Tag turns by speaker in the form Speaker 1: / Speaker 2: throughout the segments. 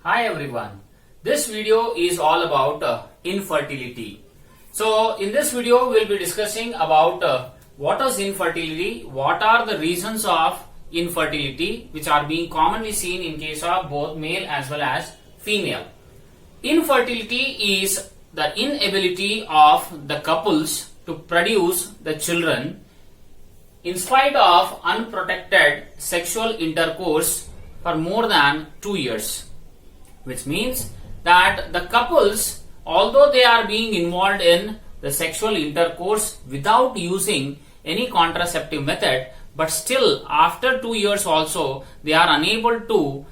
Speaker 1: Hi everyone. This video is all about infertility. So in this video we'll be discussing about what is infertility, what are the reasons of infertility which are being commonly seen in case of both male as well as female. Infertility is the inability of the couples to produce the children in spite of unprotected sexual intercourse for more than 2 years. Which means that the couples, although they are being involved in the sexual intercourse without using any contraceptive method, but still after 2 years also they are unable to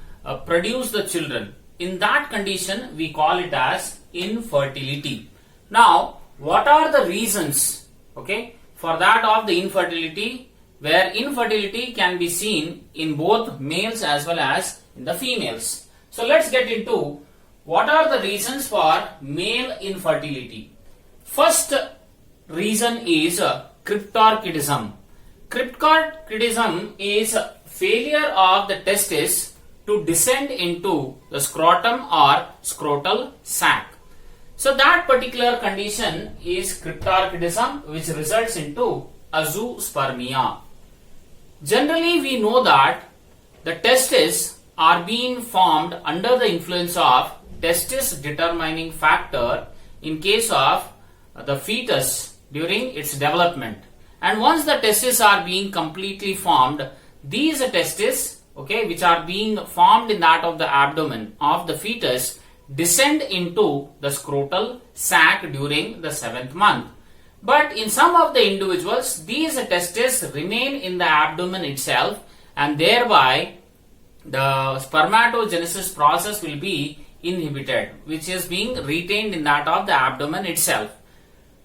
Speaker 1: produce the children. In that condition we call it as infertility. Now what are the reasons for that of the infertility, where infertility can be seen in both males as well as in the females? So let's get into what are the reasons for male infertility. First reason is cryptorchidism. Cryptorchidism is failure of the testis to descend into the scrotum or scrotal sac. So that particular condition is cryptorchidism, which results into azoospermia. Generally we know that the testis are being formed under the influence of testis determining factor in case of the fetus during its development. And once the testes are being completely formed, these testes which are being formed in that of the abdomen of the fetus descend into the scrotal sac during the 7th month. But in some of the individuals, these testes remain in the abdomen itself, and thereby the spermatogenesis process will be inhibited, which is being retained in that of the abdomen itself.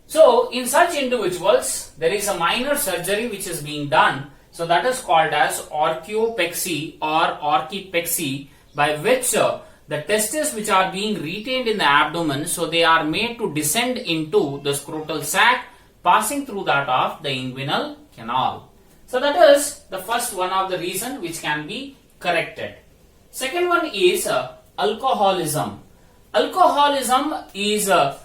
Speaker 1: So in such individuals there is a minor surgery which is being done, so that is called as orchiopexy or orchipexy, by which the testes which are being retained in the abdomen, so they are made to descend into the scrotal sac, passing through that of the inguinal canal. So that is the first one of the reason which can be corrected. Second one is alcoholism. Alcoholism is a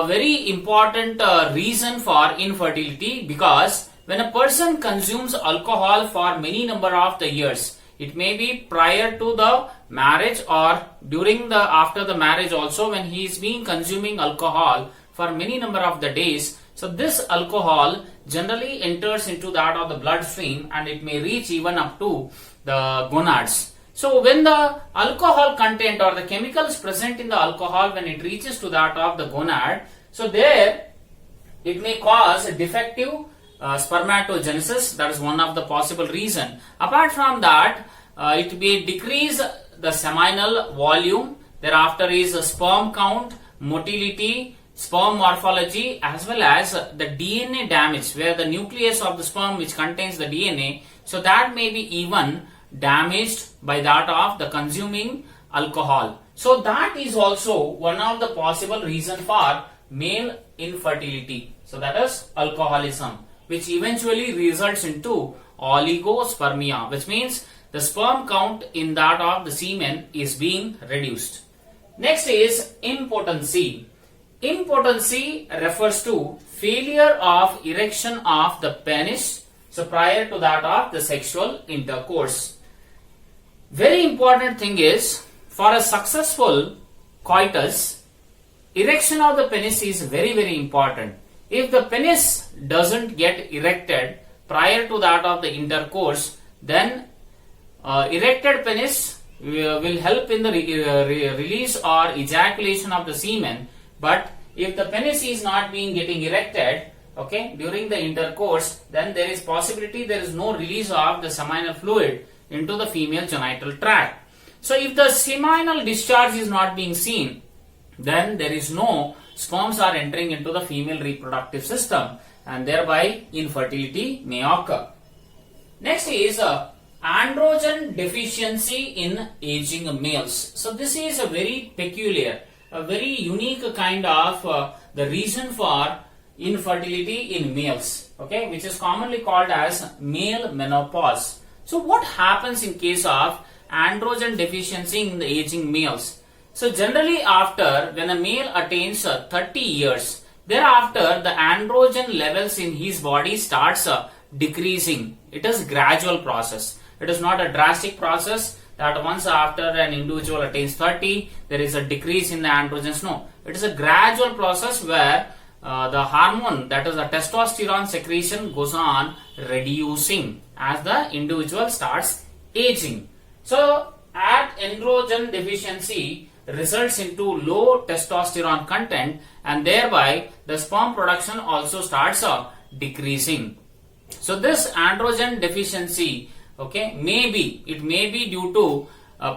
Speaker 1: very important reason for infertility, because when a person consumes alcohol for many number of the years, it may be prior to the marriage or during the after the marriage also, when he is being consuming alcohol for many number of the days, so this alcohol generally enters into that of the bloodstream and it may reach even up to the gonads. So when the alcohol content or the chemicals present in the alcohol, when it reaches to that of the gonad, so there it may cause a defective spermatogenesis. That is one of the possible reason. Apart from that, it may decrease the seminal volume. Thereafter is a sperm count, motility, sperm morphology, as well as the DNA damage, where the nucleus of the sperm which contains the DNA, so that may be even damaged by that of the consuming alcohol. So that is also one of the possible reason for male infertility. So that is alcoholism, which eventually results into oligospermia, which means the sperm count in that of the semen is being reduced. Next is impotency. Impotency refers to failure of erection of the penis, so prior to that of the sexual intercourse. Very important thing is, for a successful coitus, erection of the penis is very, very important. If the penis doesn't get erected prior to that of the intercourse, then erected penis will help in the release or ejaculation of the semen. But if the penis is not being getting erected during the intercourse, then there is possibility there is no release of the seminal fluid into the female genital tract. So if the seminal discharge is not being seen, then there is no sperms are entering into the female reproductive system, and thereby infertility may occur. Next is androgen deficiency in aging males. So this is a very peculiar, a very unique kind of the reason for infertility in males, which is commonly called as male menopause. So what happens in case of androgen deficiency in the aging males. So generally after when a male attains 30 years, thereafter the androgen levels in his body starts decreasing. It is gradual process. It is not a drastic process that once after an individual attains 30, there is a decrease in the androgens. No, it is a gradual process where the hormone, that is the testosterone secretion, goes on reducing as the individual starts aging. So at androgen deficiency results into low testosterone content, and thereby the sperm production also starts decreasing. So this androgen deficiency, okay, it may be due to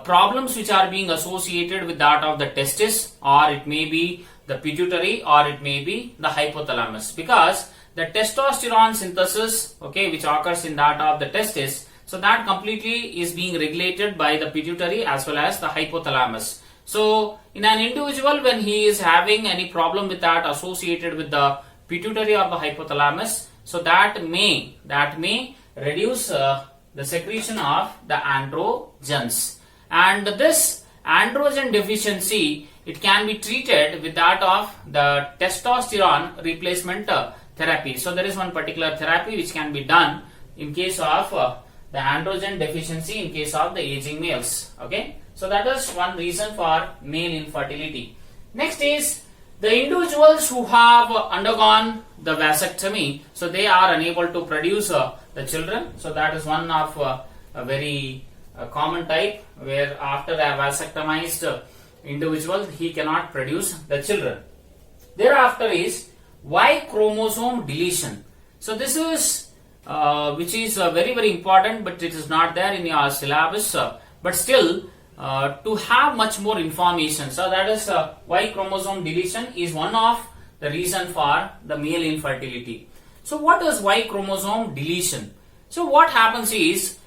Speaker 1: problems which are being associated with that of the testis, or it may be the pituitary, or it may be the hypothalamus, because the testosterone synthesis, okay, which occurs in that of the testis, so that completely is being regulated by the pituitary as well as the hypothalamus. So in an individual, when he is having any problem with that associated with the pituitary or the hypothalamus, so that may reduce the secretion of the androgens. And this androgen deficiency, it can be treated with that of the testosterone replacement therapy. So there is one particular therapy which can be done in case of the androgen deficiency in case of the aging males. Okay, so that is one reason for male infertility. Next is the individuals who have undergone the vasectomy, so they are unable to produce the children. So that is one of a very common type, where after a vasectomized individual, he cannot produce the children. Thereafter is Y chromosome deletion. So this is which is very important, but it is not there in your syllabus, but still to have much more information. So that is Y chromosome deletion is one of the reason for the male infertility. So what is Y chromosome deletion? So what happens is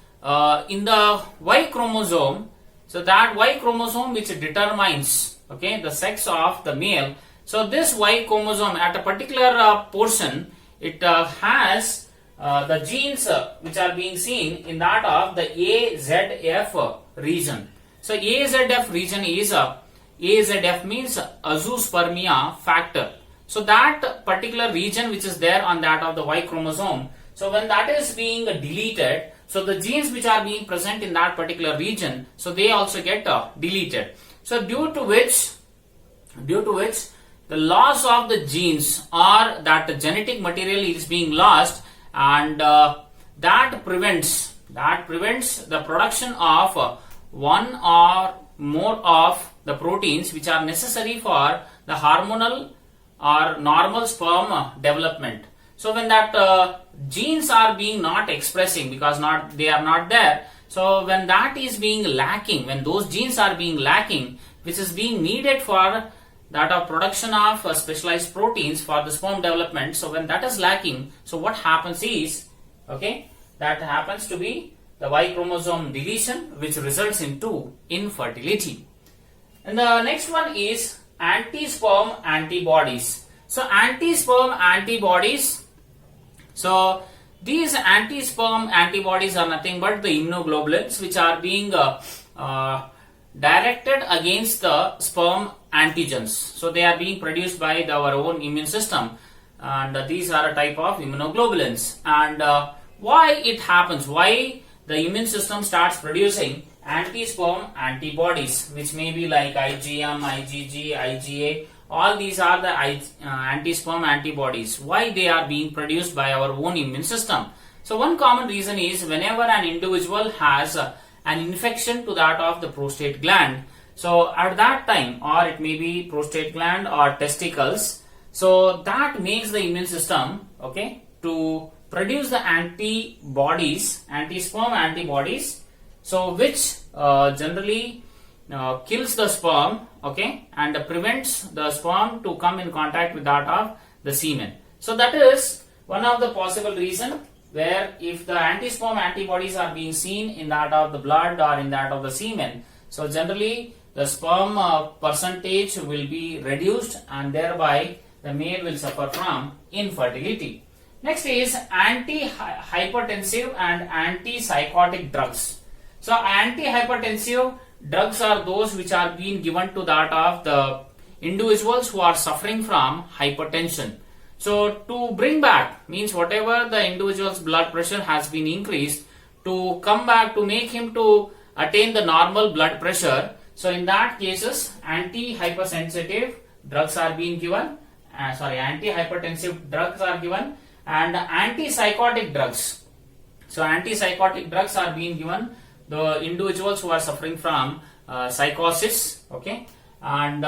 Speaker 1: in the Y chromosome, so that Y chromosome which determines, okay, the sex of the male. So this Y chromosome at a particular portion, it has the genes which are being seen in that of the AZF region. So AZF region is AZF means azoospermia factor. So that particular region which is there on that of the Y chromosome, so when that is being deleted, so the genes which are being present in that particular region, so they also get deleted. So due to which the loss of the genes, or that the genetic material is being lost, and that prevents the production of one or more of the proteins which are necessary for the hormonal or normal sperm development. So when that genes are being not expressing, because they are not there, so when that is being lacking, when those genes are being lacking, which is being needed for that of production of specialized proteins for the sperm development, so when that is lacking, so what happens is, okay, that happens to be the Y chromosome deletion, which results into infertility. And the next one is anti-sperm antibodies. So anti-sperm antibodies, so these anti-sperm antibodies are nothing but the immunoglobulins which are being directed against the sperm antigens. So they are being produced by our own immune system, and these are a type of immunoglobulins. And why it happens, why the immune system starts producing anti-sperm antibodies, which may be like IgM, IgG, IgA, all these are the anti-sperm antibodies. Why they are being produced by our own immune system? So one common reason is whenever an individual has an infection to that of the prostate gland, so at that time, or it may be prostate gland or testicles, so that makes the immune system, okay, to produce the antibodies, anti-sperm antibodies, so which generally kills the sperm, okay, and prevents the sperm to come in contact with that of the semen. So that is one of the possible reason, where if the anti-sperm antibodies are being seen in that of the blood or in that of the semen, so generally the sperm percentage will be reduced, and thereby the male will suffer from infertility. Next is anti-hypertensive and antipsychotic drugs. So antihypertensive drugs are those which are being given to that of the individuals who are suffering from hypertension. So to bring back, means whatever the individual's blood pressure has been increased, to come back, to make him to attain the normal blood pressure. So in that cases, anti-hypersensitive drugs are being given, anti-hypertensive drugs are given, and antipsychotic drugs. So antipsychotic drugs are being given the individuals who are suffering from psychosis, okay, and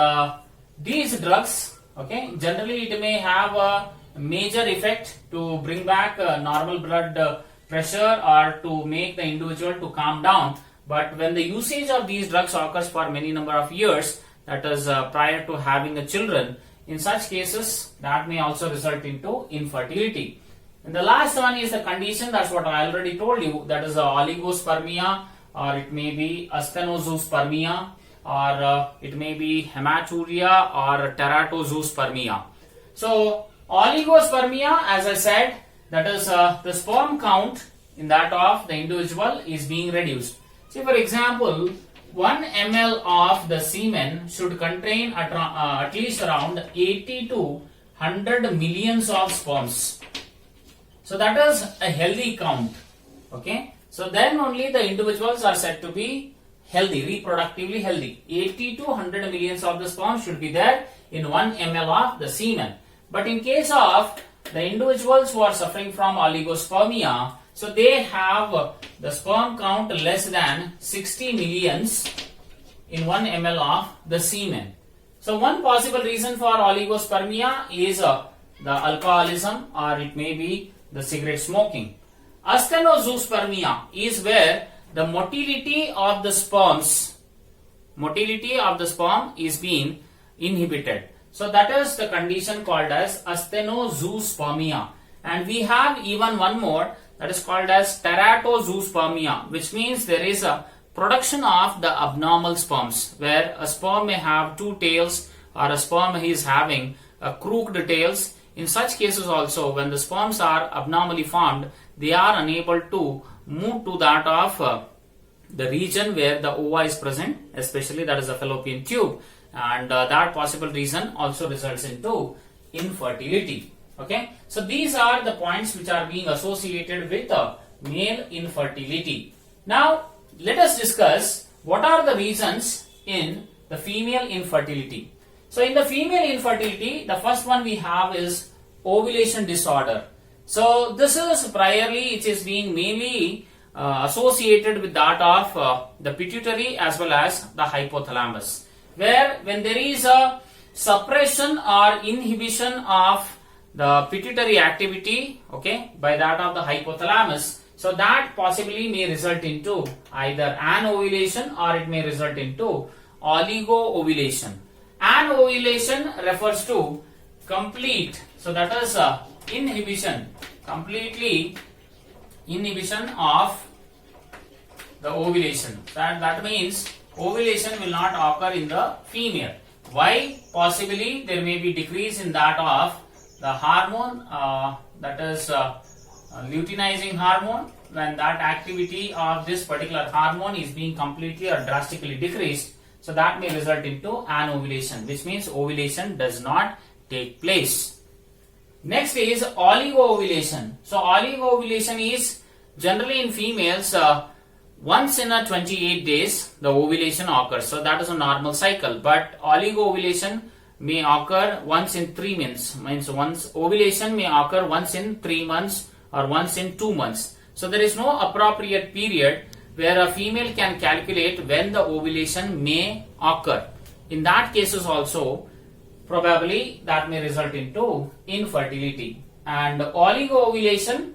Speaker 1: these drugs, okay, generally it may have a major effect to bring back normal blood pressure or to make the individual to calm down. But when the usage of these drugs occurs for many number of years, that is prior to having a children, in such cases that may also result into infertility. And the last one is the condition, that's what I already told you, that is oligospermia, or it may be asthenozoospermia, or it may be hematuria or teratozoospermia. So oligospermia, as I said, that is the sperm count in that of the individual is being reduced. See, for example, 1 ml of the semen should contain at least around 80 to 100 millions of sperms. So that is a healthy count. Okay. So then only the individuals are said to be healthy, reproductively healthy. 80 to 100 millions of the sperm should be there in 1 ml of the semen. But in case of the individuals who are suffering from oligospermia, so they have the sperm count less than 60 millions in 1 ml of the semen. So one possible reason for oligospermia is the alcoholism, or it may be the cigarette smoking. Asthenozoospermia is where the motility of the sperm is being inhibited. So that is the condition called as asthenozoospermia. And we have even one more, that is called as teratozoospermia, which means there is a production of the abnormal sperms, where a sperm may have two tails, or a sperm is having a crooked tails. In such cases also, when the sperms are abnormally formed, they are unable to move to that of the region where the ova is present, especially that is the fallopian tube, and that possible reason also results into infertility. Okay, so these are the points which are being associated with male infertility. Now let us discuss what are the reasons in the female infertility. So in the female infertility, the first one we have is ovulation disorder. So this is priorly, it is being mainly associated with that of the pituitary as well as the hypothalamus, where when there is a suppression or inhibition of the pituitary activity, okay, by that of the hypothalamus, so that possibly may result into either anovulation or it may result into oligo-ovulation. Anovulation refers to complete, so that is completely inhibition of the ovulation. That means ovulation will not occur in the female. Why? Possibly there may be decrease in that of the hormone, that is luteinizing hormone. When that activity of this particular hormone is being completely or drastically decreased, so that may result into anovulation, which means ovulation does not take place. Next is oligo-ovulation. So oligo-ovulation is generally in females once in a 28 days the ovulation occurs. So that is a normal cycle. But oligo-ovulation may occur once in 3 months. Means once ovulation may occur once in 3 months or once in 2 months. So there is no appropriate period where a female can calculate when the ovulation may occur. In that cases also, probably that may result into infertility. And oligo-ovulation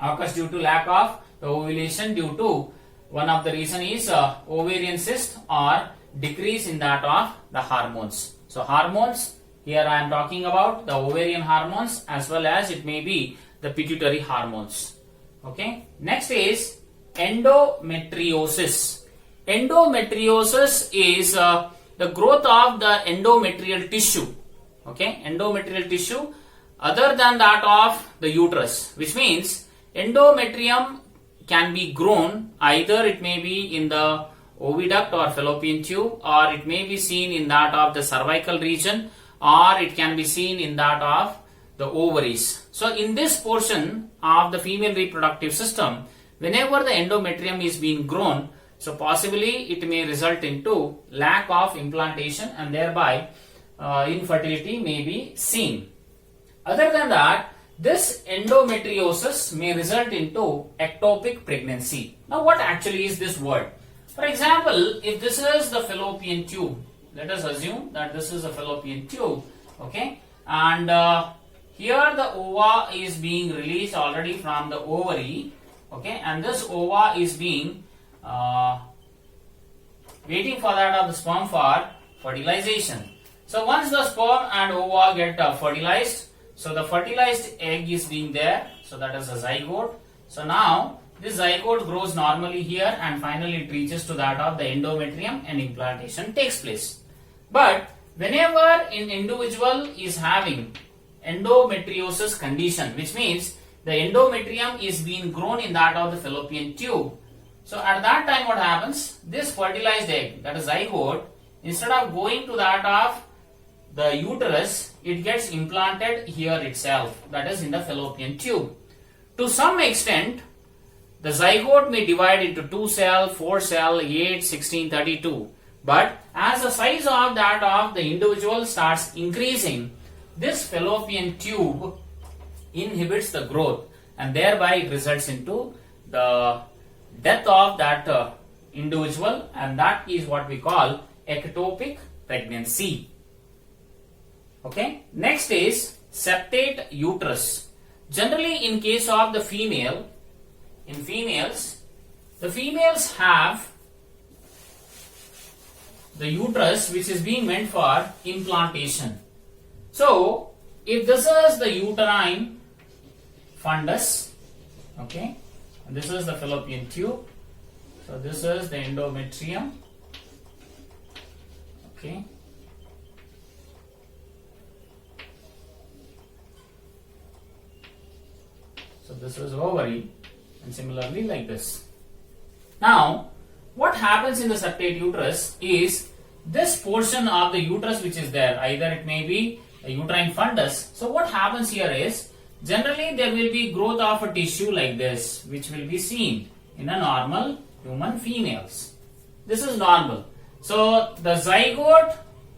Speaker 1: occurs due to lack of the ovulation due to one of the reason is ovarian cyst or decrease in that of the hormones. So hormones, here I am talking about the ovarian hormones as well as it may be the pituitary hormones. Okay. Next is endometriosis. Endometriosis is the growth of the endometrial tissue. Okay. Endometrial tissue other than that of the uterus, which means endometrium can be grown, either it may be in the oviduct or fallopian tube, or it may be seen in that of the cervical region, or it can be seen in that of the ovaries. So in this portion of the female reproductive system, whenever the endometrium is being grown, so possibly it may result into lack of implantation, and thereby infertility may be seen. Other than that, this endometriosis may result into ectopic pregnancy. Now what actually is this word? For example, if this is the fallopian tube, let us assume that this is a fallopian tube, okay, and here the ova is being released already from the ovary, okay, and this ova is being waiting for that of the sperm for fertilization. So once the sperm and ova get fertilized, so the fertilized egg is being there, so that is a zygote. So now this zygote grows normally here, and finally it reaches to that of the endometrium and implantation takes place. But whenever an individual is having endometriosis condition, which means the endometrium is being grown in that of the fallopian tube, so at that time what happens? This fertilized egg, that is zygote, instead of going to that of the uterus, it gets implanted here itself, that is in the fallopian tube. To some extent, the zygote may divide into 2 cell, 4 cell, 8, 16, 32. But as the size of that of the individual starts increasing, this fallopian tube inhibits the growth, and thereby it results into the death of that individual, and that is what we call ectopic pregnancy. Okay. Next is septate uterus. Generally, in case of the female, in females, the females have the uterus which is being meant for implantation. So, if this is the uterine fundus, okay, and this is the fallopian tube, so this is the endometrium, okay. So this is ovary, and similarly like this. Now, what happens in the septate uterus is this portion of the uterus which is there, either it may be a uterine fundus. So what happens here is, generally there will be growth of a tissue like this, which will be seen in a normal human females. This is normal. So the zygote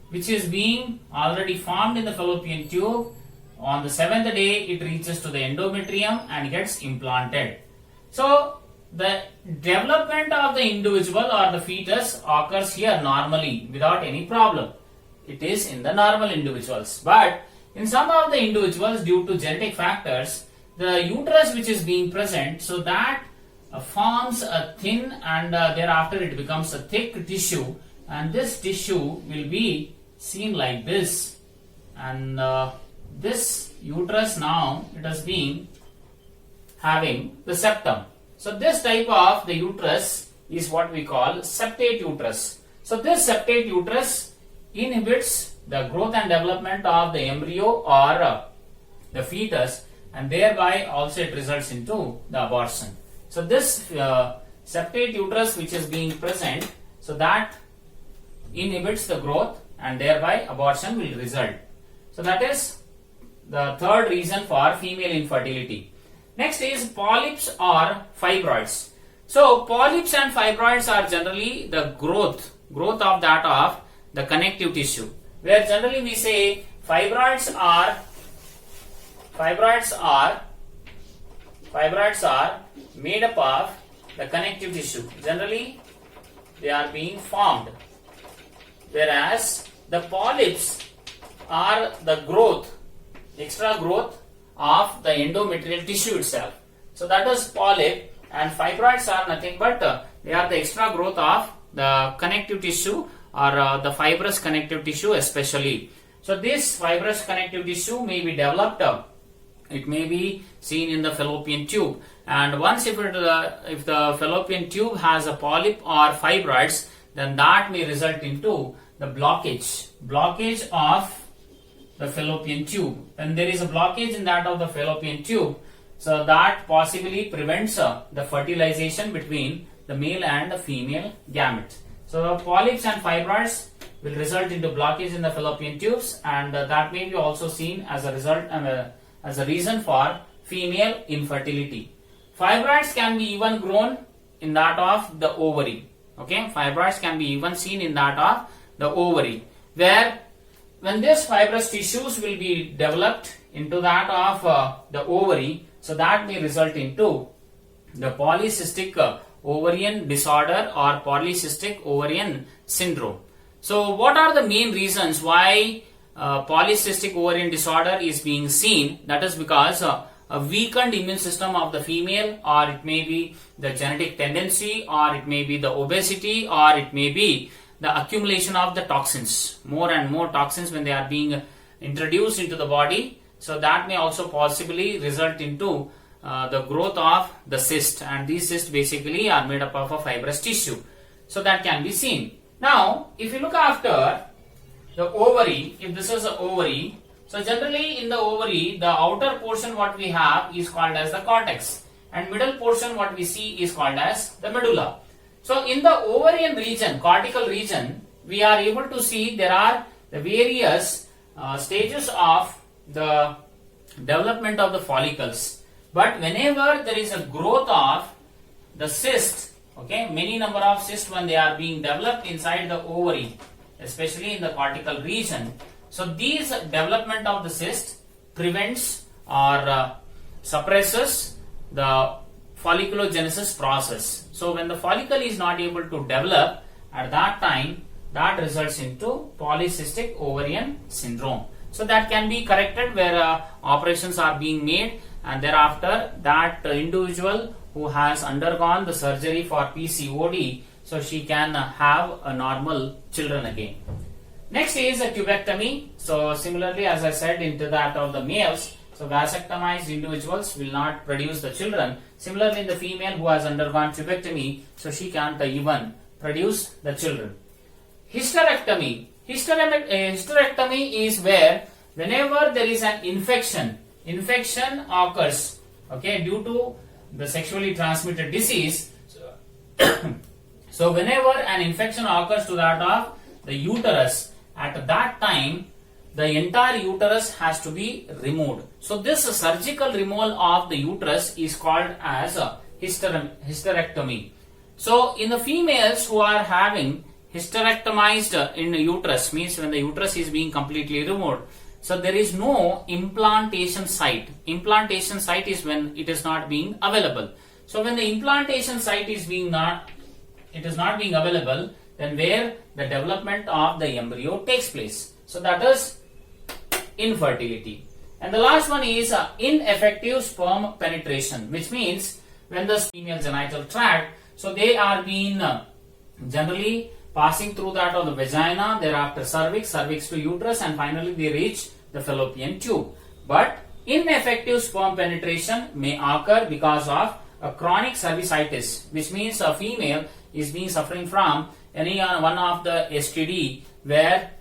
Speaker 1: which is being already formed in the fallopian tube, on the 7th day it reaches to the endometrium and gets implanted. So the development of the individual or the fetus occurs here normally without any problem. It is in the normal individuals. But in some of the individuals, due to genetic factors, the uterus which is being present, so that forms a thin and thereafter it becomes a thick tissue, and this tissue will be seen like this, and this uterus now it has been having the septum. So this type of the uterus is what we call septate uterus. So this septate uterus inhibits the growth and development of the embryo or the fetus, and thereby also it results into the abortion. So this septate uterus which is being present, so that inhibits the growth and thereby abortion will result. So that is the third reason for female infertility. Next is polyps or fibroids. So polyps and fibroids are generally the growth of that of the connective tissue, where generally we say fibroids are made up of the connective tissue. Generally they are being formed, whereas the polyps are the growth, extra growth of the endometrial tissue itself. So that is polyp, and fibroids are nothing but they are the extra growth of the connective tissue or the fibrous connective tissue especially. So this fibrous connective tissue may be developed, it may be seen in the fallopian tube, and once if the fallopian tube has a polyp or fibroids, then that may result into the blockage of the fallopian tube. When there is a blockage in that of the fallopian tube, So that possibly prevents the fertilization between the male and the female gamete. So polyps and fibroids will result into blockage in the fallopian tubes, and that may be also seen as a result as a reason for female infertility. Fibroids can be even grown in that of the ovary. Okay, fibroids can be even seen in that of the ovary, where when this fibrous tissues will be developed into that of the ovary, so that may result into the polycystic ovarian disorder or polycystic ovarian syndrome. So what are the main reasons why polycystic ovarian disorder is being seen? That is because a weakened immune system of the female, or it may be the genetic tendency, or it may be the obesity, or it may be the accumulation of the toxins, more and more toxins when they are being introduced into the body. So that may also possibly result into the growth of the cyst, and these cysts basically are made up of a fibrous tissue. So that can be seen. Now, if you look after the ovary, if this is an ovary, so generally in the ovary, the outer portion what we have is called as the cortex, and middle portion what we see is called as the medulla. So in the ovarian region, cortical region, we are able to see there are the various stages of the development of the follicles. But whenever there is a growth of the cyst, okay, many number of cysts when they are being developed inside the ovary, especially in the cortical region, so these development of the cyst prevents or suppresses the folliculogenesis process. So when the follicle is not able to develop at that time, that results into polycystic ovarian syndrome. So that can be corrected where operations are being made, and thereafter that individual who has undergone the surgery for PCOD, so she can have a normal children again. Next is a tubectomy. So similarly, as I said, into that of the males, so vasectomized individuals will not produce the children. Similarly, in the female who has undergone tubectomy, so she can't even produce the children. Hysterectomy. Hysterectomy is where whenever there is an infection occurs, okay, due to the sexually transmitted disease. So whenever an infection occurs to that of the uterus, at that time the entire uterus has to be removed. So this surgical removal of the uterus is called as a hysterectomy. So in the females who are having hysterectomized in the uterus, means when the uterus is being completely removed, so there is no implantation site. Implantation site is when it is not being available. So when the implantation site is not being available, then where the development of the embryo takes place. So that is infertility. And the last one is ineffective sperm penetration, which means when the female genital tract, so they are being generally passing through that of the vagina, thereafter cervix to uterus, and finally they reach the fallopian tube. But ineffective sperm penetration may occur because of a chronic cervicitis, which means a female is being suffering from any one of the STD where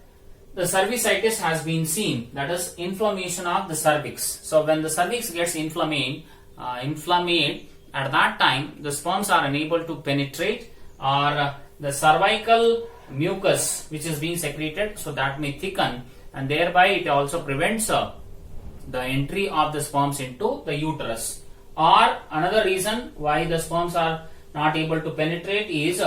Speaker 1: the cervicitis has been seen, that is inflammation of the cervix. So when the cervix gets inflamed, at that time the sperms are unable to penetrate, or the cervical mucus which is being secreted, so that may thicken, and thereby it also prevents the entry of the sperms into the uterus. Or another reason why the sperms are not able to penetrate is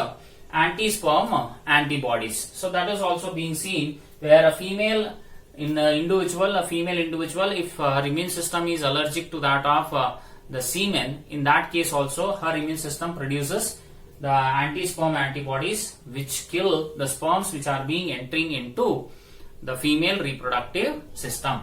Speaker 1: anti-sperm antibodies. So that is also being seen where a female individual, if her immune system is allergic to that of the semen, in that case also her immune system produces the anti-sperm antibodies which kill the sperms which are being entering into the female reproductive system.